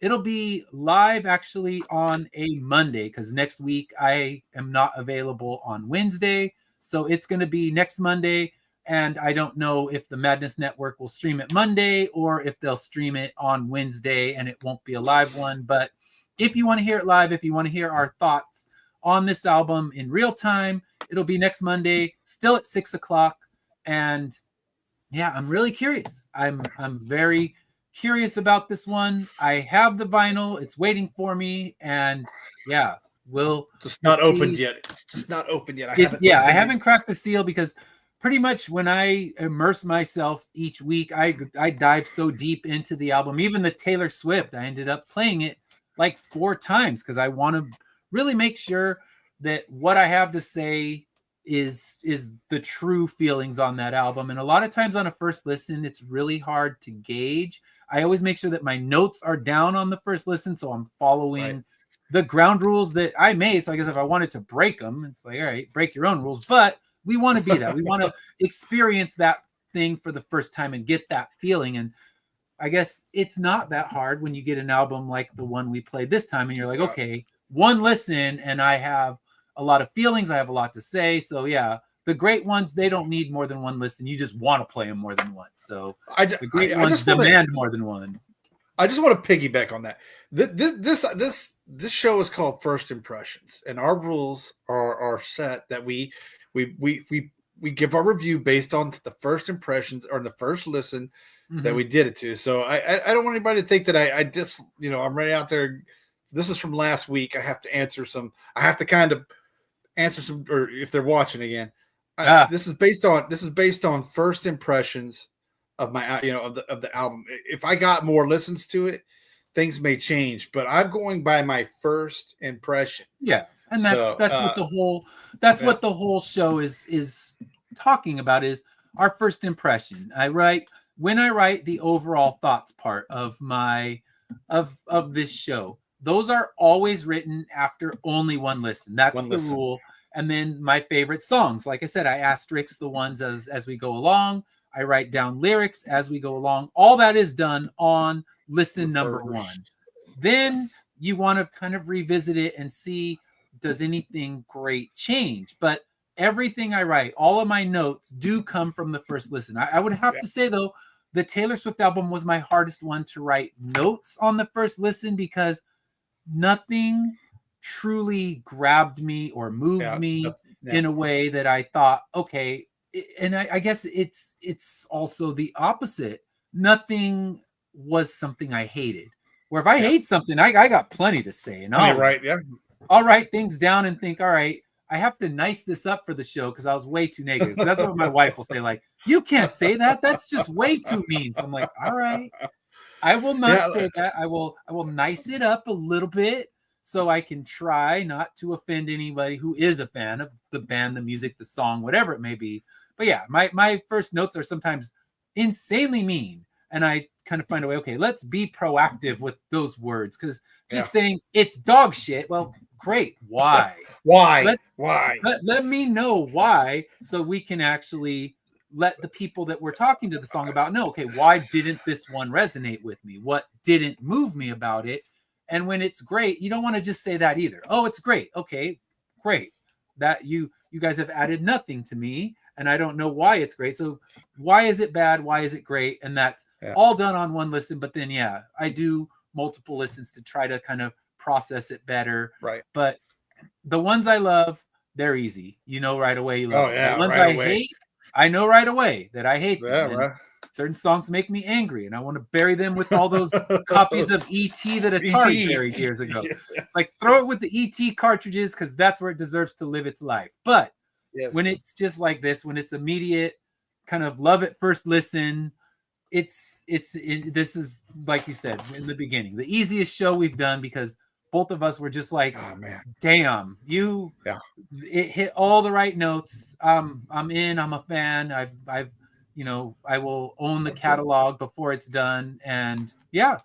A: it'll be live actually on a Monday, because next week I am not available on Wednesday. So it's going to be next Monday. And I don't know if the Madness Network will stream it Monday or if they'll stream it on Wednesday and it won't be a live one. But if you want to hear it live, if you want to hear our thoughts on this album in real time, it'll be next Monday, still at 6:00. And yeah, I'm really curious. I'm very curious about this one. I have the vinyl. It's waiting for me. And yeah,
B: It's not opened yet. It's just not open yet.
A: I haven't cracked the seal, because pretty much when I immerse myself each week, I dive so deep into the album. Even the Taylor Swift, I ended up playing it like 4 times, because I want to really make sure that what I have to say is the true feelings on that album. And a lot of times on a first listen, it's really hard to gauge. I always make sure that my notes are down on the first listen, so I'm following the ground rules that I made. So I guess if I wanted to break them, it's like, all right, break your own rules. But we want to be that. We want to experience that thing for the first time and get that feeling. And I guess it's not that hard when you get an album like the one we played this time, and you're like, okay, one listen, and I have a lot of feelings. I have a lot to say. So yeah, the great ones, they don't need more than one listen. You just want to play them more than once. So the great ones demand more than one.
B: I just want to piggyback on that. This show is called First Impressions, and our rules are set that we give our review based on the first impressions or the first listen that we did it to. So I don't want anybody to think that I just, I'm right out there. This is from last week. I have to answer some. I have to kind of answer some, or if they're watching again. This is based on first impressions of my, of the album. If I got more listens to it, things may change. But I'm going by my first impression.
A: Yeah. And that's what the whole show is talking about, is our first impression. When I write the overall thoughts part of my of this show, those are always written after only one listen. That's the rule. And then my favorite songs, like I said, I asterisk the ones as we go along. I write down lyrics as we go along. All that is done on listen number 1. Then you want to kind of revisit it and see, does anything great change? But everything I write, all of my notes do come from the first listen. I would have to say, though, the Taylor Swift album was my hardest one to write notes on the first listen, because nothing truly grabbed me or moved me in a way that I thought, okay. And I guess it's also the opposite. Nothing was something I hated. Where if I hate something, I got plenty to say. And I'll write things down and think, all right, I have to nice this up for the show because I was way too negative. That's what my wife will say, like, you can't say that. That's just way too mean. So I'm like, all right, I will not say that. I will nice it up a little bit so I can try not to offend anybody who is a fan of the band, the music, the song, whatever it may be. But yeah, my first notes are sometimes insanely mean. And I kind of find a way, okay, let's be proactive with those words. Because just saying it's dog shit, well, great. Why?
B: Why?
A: Let me know why, so we can actually let the people that we're talking to the song about know, okay, why didn't this one resonate with me? What didn't move me about it? And when it's great, you don't want to just say that either. Oh, it's great. Okay, great. That you guys have added nothing to me, and I don't know why it's great. So why is it bad? Why is it great? And that's all done on one listen. But then, I do multiple listens to try to kind of process it better.
B: Right.
A: But the ones I love, they're easy. You know right away you love them. The ones I hate, I know right away that I hate them. Right. Certain songs make me angry, and I want to bury them with all those copies of E.T. that Atari buried years ago. Yes. It's like, throw it with the E.T. cartridges, because that's where it deserves to live its life. But when it's just like this, when it's immediate, kind of love at first listen, this is, like you said in the beginning, the easiest show we've done because both of us were just like,
B: oh man,
A: damn, it hit all the right notes. I'm in. I'm a fan. I've I will own the catalog before it's done. And yeah,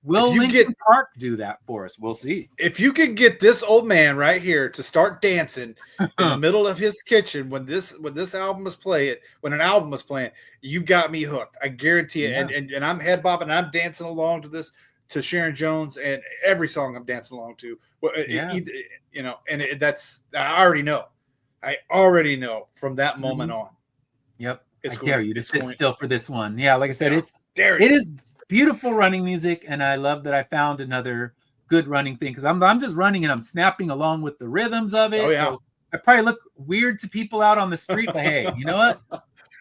A: will Linkin Park do that for us? We'll see.
B: If you can get this old man right here to start dancing in the middle of his kitchen when this album was playing, when an album was playing, you've got me hooked. I guarantee it.
A: Yeah.
B: And I'm head bobbing and I'm dancing along to this, to Sharon Jones, and every song I'm dancing along to. That's, I already know from that moment on.
A: Yep. I dare you to sit still for this one. Yeah, like I said, it is beautiful running music, and I love that I found another good running thing because I'm just running and I'm snapping along with the rhythms of it.
B: Oh, yeah.
A: So I probably look weird to people out on the street, but hey, you know what?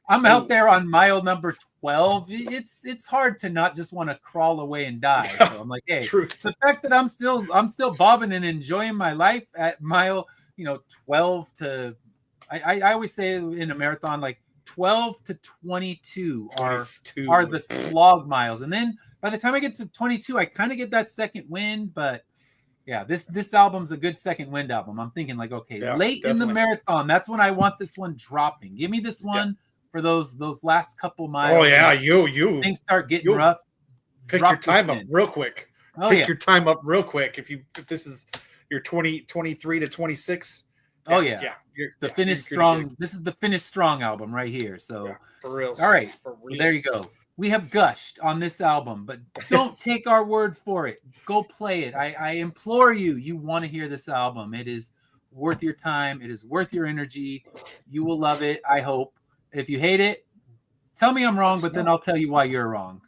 A: I'm out there on mile number 12. It's hard to not just want to crawl away and die. So I'm like, hey, the fact that I'm still bobbing and enjoying my life at mile 12 to I always say in a marathon, like 12 to 22 are the slog miles. And then by the time I get to 22, I kind of get that second wind. But yeah, this album's a good second wind album. I'm thinking like, okay, late definitely. In the marathon, that's when I want this one dropping. Give me this one for those last couple miles.
B: Oh yeah,
A: things start getting rough.
B: Pick your time up real quick. Pick your time up real quick. If this is your 23 to 26. The Finish Strong. This is the Finish Strong album right here. So for real.
A: All right. So there you go. We have gushed on this album, but don't take our word for it. Go play it. I implore you. You want to hear this album. It is worth your time. It is worth your energy. You will love it. I hope. If you hate it, tell me I'm wrong, but then I'll tell you why you're wrong.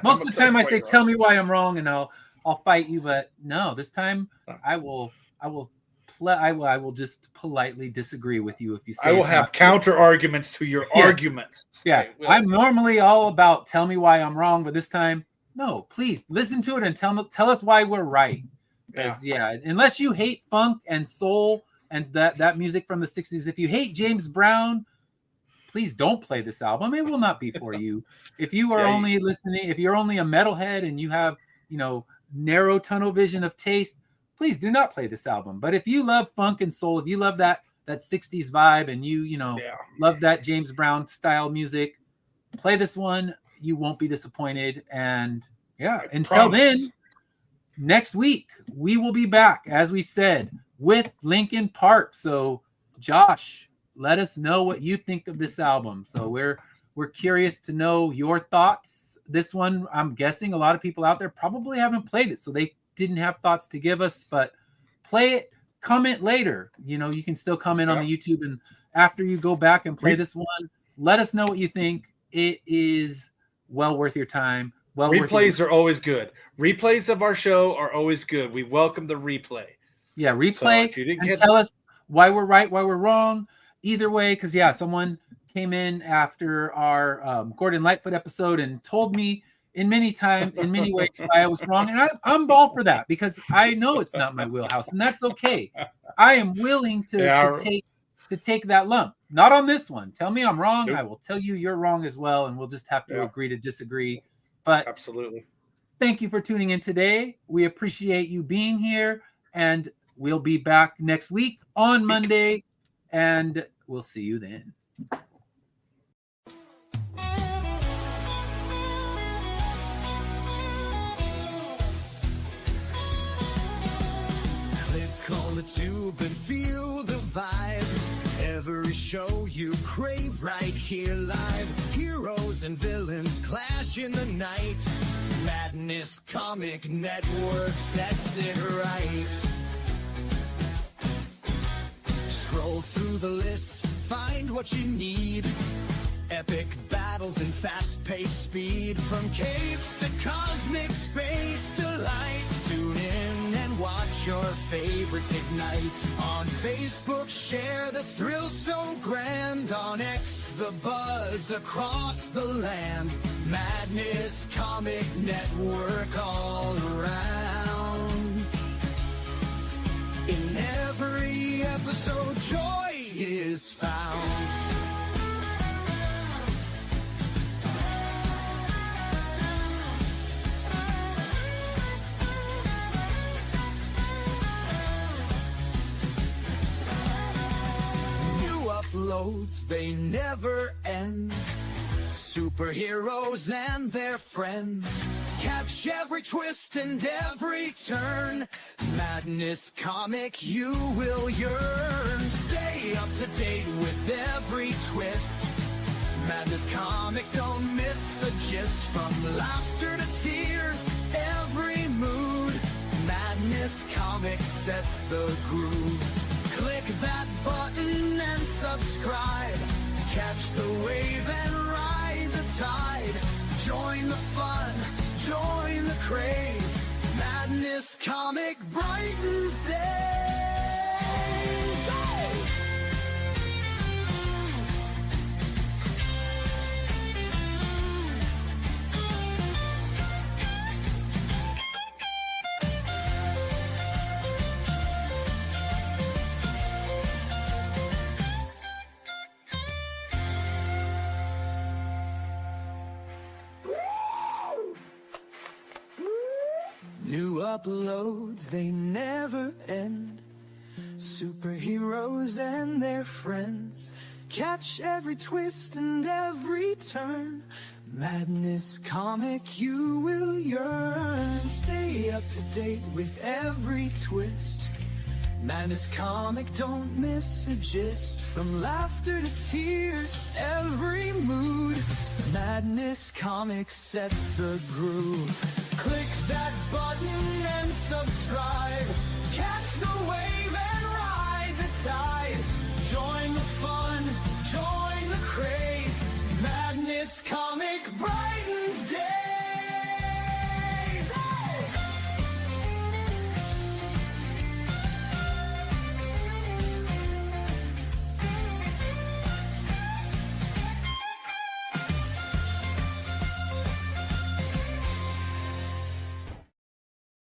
A: Most of the time I say, tell me why I'm wrong, and I'll fight you. But no, this time I will just politely disagree with you if you say
B: I will have counter arguments to your arguments.
A: Yeah, I'm normally all about tell me why I'm wrong, but this time, no, please listen to it and tell us why we're right. Because unless you hate funk and soul and that music from the 60s, if you hate James Brown, please don't play this album. It will not be for you. If you are only listening, if you're only a metalhead and you have, narrow tunnel vision of taste, please do not play this album. But if you love funk and soul, if you love that 60s vibe and you love that James Brown style music, play this one. You won't be disappointed. And until then, next week we will be back, as we said, with Linkin Park. So Josh, let us know what you think of this album. So we're curious to know your thoughts. This one, I'm guessing a lot of people out there probably haven't played it, so they didn't have thoughts to give us, but play it, comment later. You can still comment on the YouTube, and after you go back and play this one, let us know what you think. It is well worth your time.
B: Replays are always good. Replays of our show are always good. We welcome the replay.
A: Yeah, replay and tell us why we're right, why we're wrong. Either way, because someone came in after our Gordon Lightfoot episode and told me in many ways why I was wrong, and I'm all for that because I know it's not my wheelhouse, and that's okay. I am willing to take that lump. Not on this one. Tell me I'm wrong. Nope. I will tell you you're wrong as well, and we'll just have to agree to disagree. But
B: absolutely,
A: thank you for tuning in today. We appreciate you being here, and we'll be back next week on Monday. And we'll see you then.
C: Click on the tube and feel the vibe. Every show you crave right here live. Heroes and villains clash in the night. Madness Comic Network sets it right. Scroll through the list, find what you need. Epic battles and fast-paced speed. From capes to cosmic space delight. Tune in and watch your favorites ignite. On Facebook, share the thrill so grand. On X, the buzz across the land. Madness Comic Network all around. In every episode, joy is found. uploads, they never end. Superheroes and their friends, catch every twist and every turn. Madness Comic, you will yearn. Stay up to date with every twist. Madness Comic, don't miss a gist. From laughter to tears, every mood. Madness Comic sets the groove. Click that button and subscribe. Catch the wave and ride the tide. Join the fun, join the craze. Madness Comic brightens days. New uploads, they never end. Superheroes and their friends, catch every twist and every turn. Madness Comic, you will yearn. Stay up to date with every twist. Madness Comic, don't miss a gist. From laughter to tears, every mood. Madness Comic sets the groove. Click that button and subscribe. Catch the wave and ride the tide. Join the fun, join the craze. Madness Comic bright.